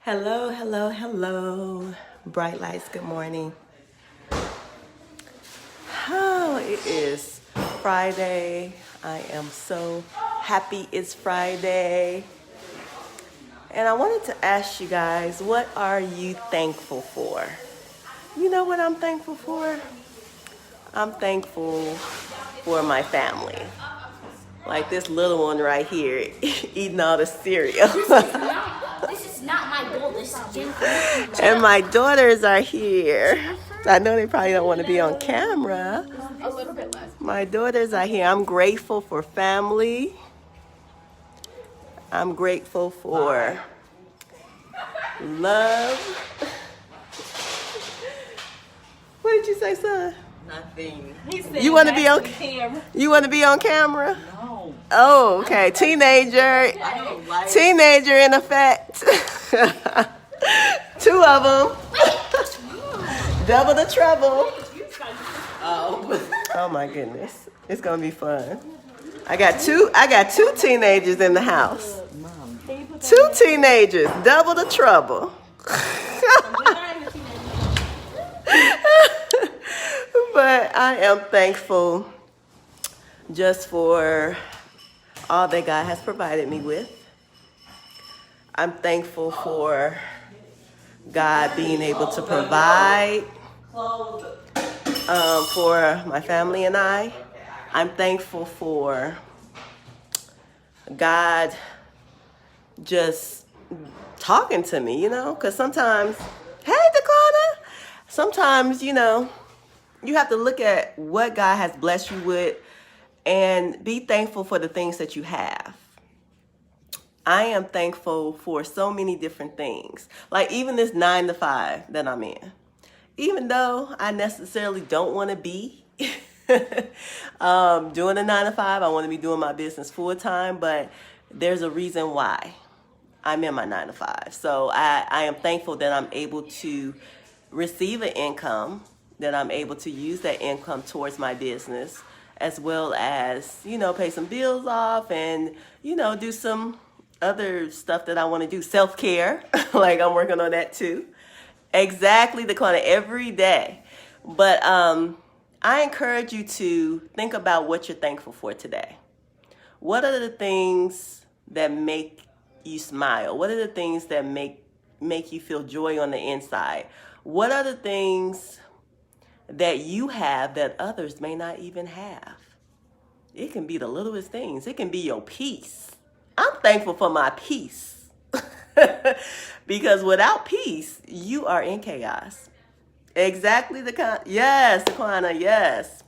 Hello, hello, hello. Bright lights, good morning. Oh, it is Friday. I am so happy it's Friday. And I wanted to ask you guys, what are you thankful for? You know what I'm thankful for? I'm thankful for my family. Like this little one right here eating all the cereal. This is not my goal. This is Jennifer. And my daughters are here. I know they probably don't want to be on camera. A little bit less. My daughters are here. I'm grateful for family. I'm grateful for love. What did you say, son? Nothing. You want to be on camera? You want to be on camera? No. Oh, okay. Teenager. I don't like Teenager in effect. Two of them. Double the trouble. Oh my goodness. It's gonna be fun. I got two teenagers in the house. Two teenagers. Double the trouble. But I am thankful just for all that God has provided me with. I'm thankful for God being able to provide for my family and I. I'm thankful for God just talking to me, because sometimes, hey, Dakota, sometimes, you have to look at what God has blessed you with and be thankful for the things that you have. I am thankful for so many different things. Like even this 9 to 5 that I'm in. Even though I necessarily don't want to be doing a 9 to 5, I want to be doing my business full time, but there's a reason why I'm in my 9 to 5. So I am thankful that I'm able to receive an income, that I'm able to use that income towards my business, as well as, pay some bills off and, do some other stuff that I want to do. Self-care, like I'm working on that too. Exactly, the corner every day. But I encourage you to think about what you're thankful for today. What are the things that make you smile? What are the things that make you feel joy on the inside? What are the things that you have that others may not even have? It can be the littlest things. It can be your peace. I'm thankful for my peace. Because without peace, you are in chaos. Exactly yes, Daquana, yes.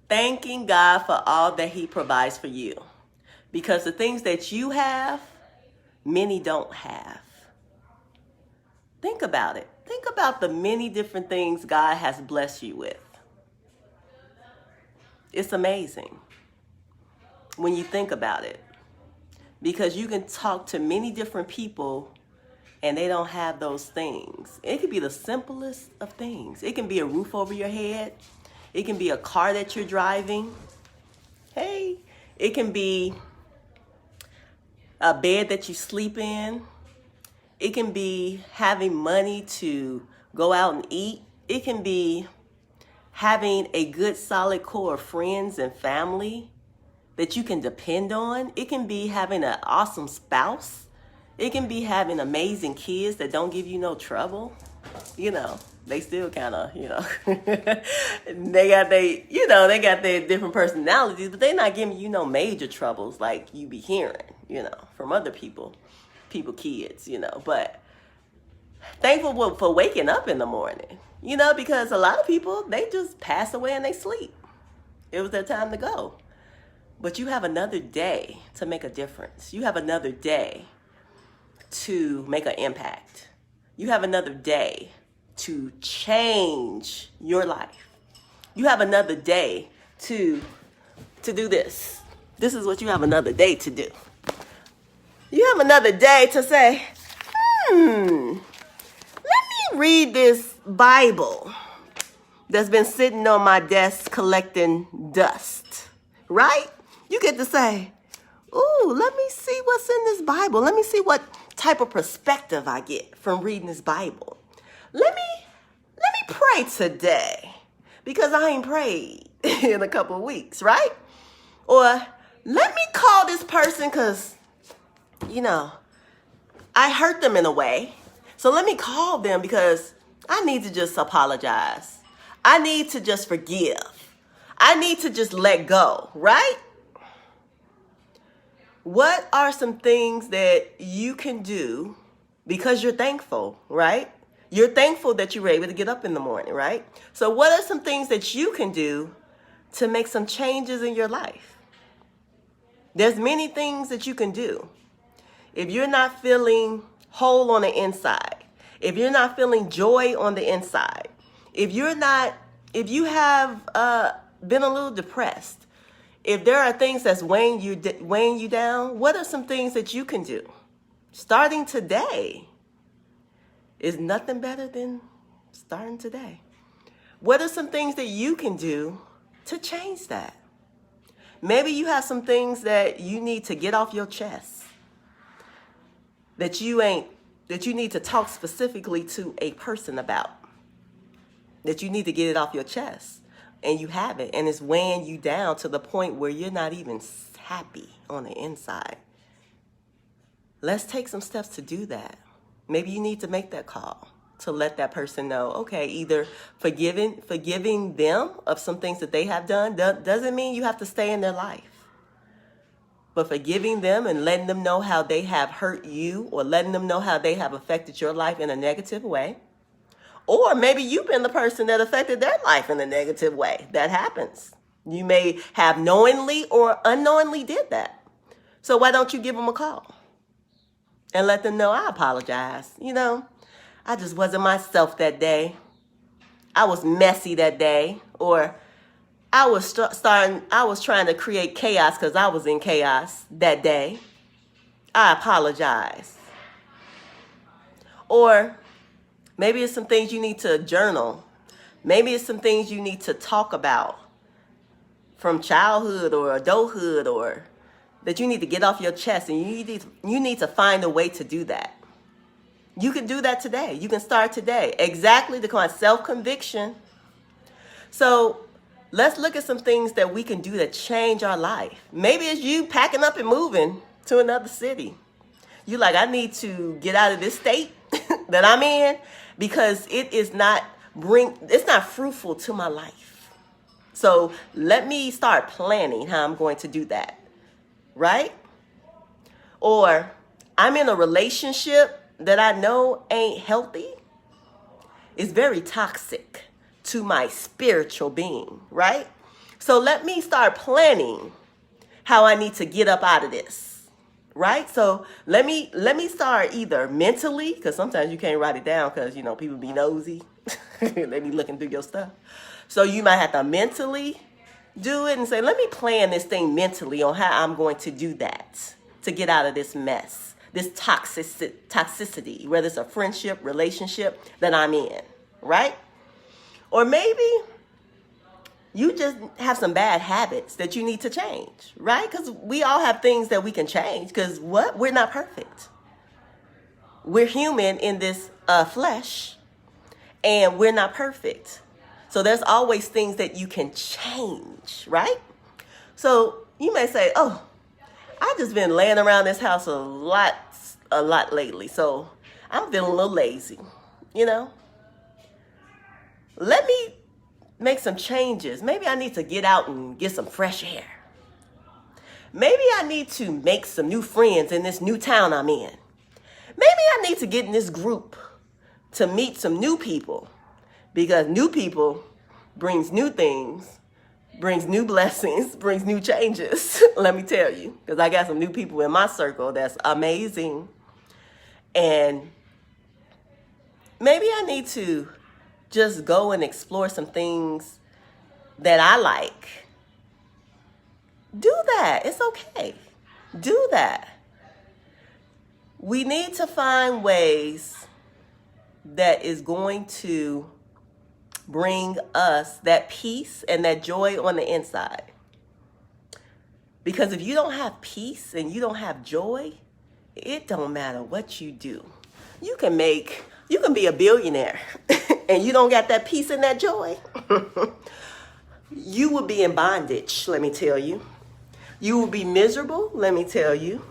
Thanking God for all that He provides for you. Because the things that you have, many don't have. Think about it. Think about the many different things God has blessed you with. It's amazing when you think about it. Because you can talk to many different people and they don't have those things. It could be the simplest of things. It can be a roof over your head. It can be a car that you're driving. Hey, it can be a bed that you sleep in. It can be having money to go out and eat. It can be having a good solid core of friends and family that you can depend on. It can be having an awesome spouse. It can be having amazing kids that don't give you no trouble. They still kind of, they got their different personalities, but they're not giving you no major troubles like you be hearing, from other people, kids, but thankful for waking up in the morning, because a lot of people, they just pass away and they sleep. It was their time to go. But you have another day to make a difference. You have another day to make an impact. You have another day to change your life. You have another day to do this. This is what you have another day to do. You have another day to say, let me read this Bible that's been sitting on my desk collecting dust, right? You get to say, ooh, let me see what's in this Bible. Let me see what type of perspective I get from reading this Bible. Let me pray today because I ain't prayed in a couple of weeks, right? Or let me call this person because, I hurt them in a way. So let me call them because I need to just apologize. I need to just forgive. I need to just let go, right? What are some things that you can do because you're thankful, right? You're thankful that you were able to get up in the morning, right? So what are some things that you can do to make some changes in your life? There's many things that you can do. If you're not feeling whole on the inside, if you're not feeling joy on the inside, if you have been a little depressed, if there are things that's weighing you down, what are some things that you can do? Starting today is nothing better than starting today. What are some things that you can do to change that? Maybe you have some things that you need to get off your chest, that you need to talk specifically to a person about, that you need to get it off your chest, and you have it, and it's weighing you down to the point where you're not even happy on the inside. Let's take some steps to do that. Maybe you need to make that call to let that person know, okay, either forgiving them of some things that they have done doesn't mean you have to stay in their life. But forgiving them and letting them know how they have hurt you, or letting them know how they have affected your life in a negative way. Or maybe you've been the person that affected their life in a negative way. That happens. You may have knowingly or unknowingly did that. So why don't you give them a call and let them know, I apologize. I just wasn't myself that day. I was messy that day. Or I was trying to create chaos because I was in chaos that day. I apologize. Or maybe it's some things you need to journal. Maybe it's some things you need to talk about from childhood or adulthood, or that you need to get off your chest, and you need to find a way to do that. You can do that today. You can start today. Exactly, the kind of self-conviction. So let's look at some things that we can do to change our life. Maybe it's you packing up and moving to another city. You like, I need to get out of this state that I'm in because it's not fruitful to my life. So let me start planning how I'm going to do that, right? Or I'm in a relationship that I know ain't healthy. It's very toxic to my spiritual being, right? So let me start planning how I need to get up out of this, right? So let me start either mentally, because sometimes you can't write it down because, people be nosy. They be looking through your stuff. So you might have to mentally do it and say, let me plan this thing mentally on how I'm going to do that to get out of this mess, this toxicity, whether it's a friendship, relationship that I'm in, right? Or maybe you just have some bad habits that you need to change, right? Because we all have things that we can change, because we're not perfect. We're human in this flesh, and we're not perfect. So there's always things that you can change, right? So you may say, oh, I've just been laying around this house a lot lately, so I'm feeling a little lazy, Let me make some changes. Maybe I need to get out and get some fresh air. Maybe I need to make some new friends in this new town I'm in. Maybe I need to get in this group to meet some new people, because new people brings new things, brings new blessings, brings new changes. Let me tell you, because I got some new people in my circle that's amazing. And maybe I need to just go and explore some things that I like. Do that. It's okay. Do that. We need to find ways that is going to bring us that peace and that joy on the inside. Because if you don't have peace and you don't have joy, it don't matter what you do. You can be a billionaire and you don't got that peace and that joy. You will be in bondage, let me tell you. You will be miserable, let me tell you.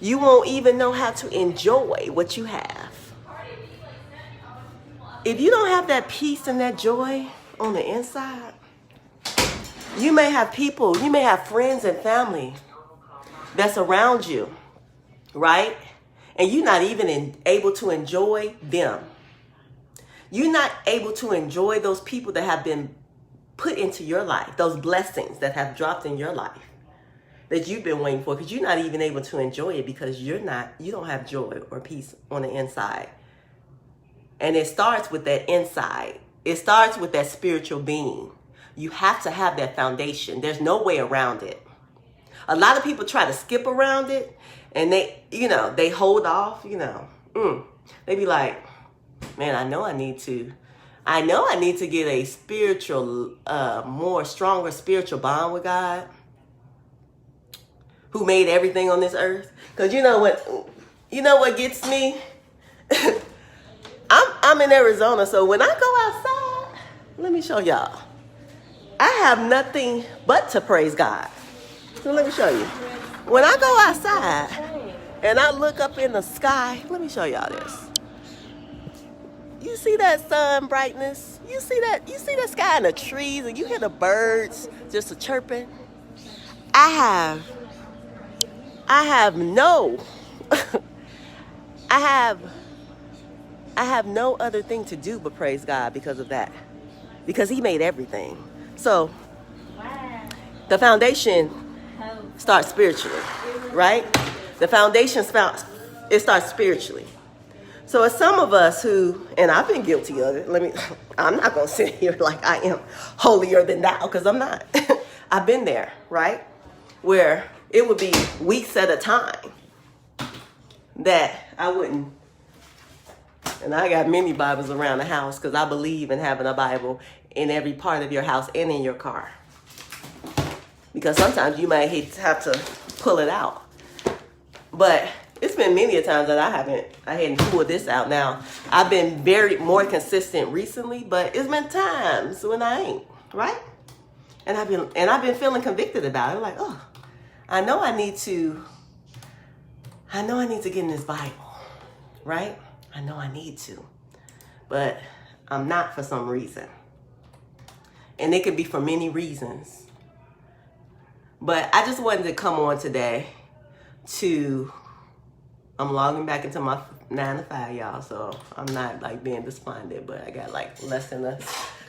You won't even know how to enjoy what you have. If you don't have that peace and that joy on the inside, you may have people, you may have friends and family that's around you, right? And you're not even able to enjoy them. You're not able to enjoy those people that have been put into your life, those blessings that have dropped in your life that you've been waiting for, because you're not even able to enjoy it because you don't have joy or peace on the inside. And it starts with that inside. It starts with that spiritual being. You have to have that foundation. There's no way around it. A lot of people try to skip around it and they hold off, They be like, man, I know I need to get a spiritual, more stronger spiritual bond with God, who made everything on this earth. Because you know what gets me? I'm in Arizona, so when I go outside, let me show y'all. I have nothing but to praise God. So let me show you. When I go outside and I look up in the sky, let me show y'all this. You see that sun brightness? You see the sky and the trees, and you hear the birds just a chirping? I have no other thing to do but praise God because of that. Because he made everything. So the foundation starts spiritually, right? The foundation starts spiritually. So as some of us who, and I've been guilty of it, I'm not going to sit here like I am holier than thou, because I'm not. I've been there, right? Where it would be weeks at a time that I wouldn't. And I got many Bibles around the house because I believe in having a Bible in every part of your house and in your car. Because sometimes you might have to pull it out. But it's been many a times that I hadn't pulled this out. Now, I've been more consistent recently, but it's been times when I ain't, right? And I've been feeling convicted about it. Like, oh, I know I need to get in this Bible, right? I know I need to, but I'm not for some reason. And it could be for many reasons. But I just wanted to come on today I'm logging back into my 9 to 5, y'all, so I'm not like being despondent, but I got like less than a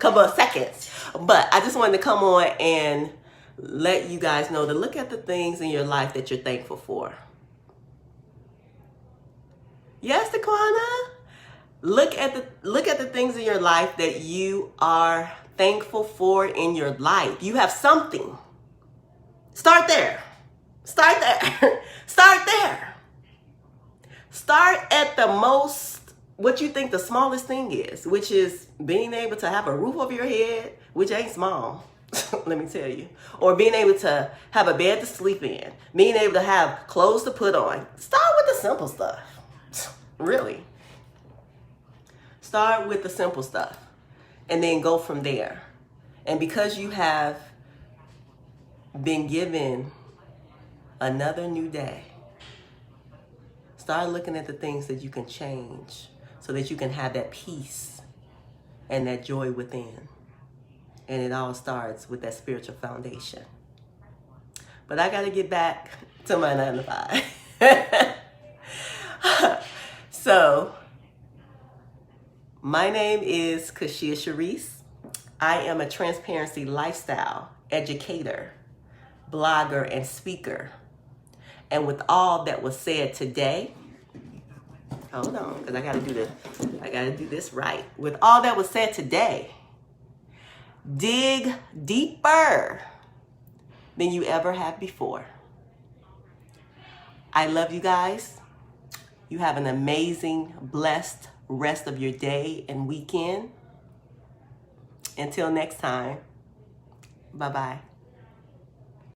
couple of seconds. But I just wanted to come on and let you guys know to look at the things in your life that you're thankful for. Yes, Daquana? Look at the things in your life that you are thankful for in your life. You have something. Start there. Start there. Start there. Start at what you think the smallest thing is, which is being able to have a roof over your head, which ain't small, let me tell you. Or being able to have a bed to sleep in. Being able to have clothes to put on. Start with the simple stuff. Really. Start with the simple stuff and then go from there. And because you have been given another new day, start looking at the things that you can change so that you can have that peace and that joy within. And it all starts with that spiritual foundation. But I got to get back to my 9 to 5. So, my name is Kashia Sharice. I am a transparency lifestyle educator, blogger, and speaker. And with all that was said today, hold on, because I gotta do this right. With all that was said today, dig deeper than you ever have before. I love you guys. You have an amazing, blessed rest of your day and weekend. Until next time, bye-bye.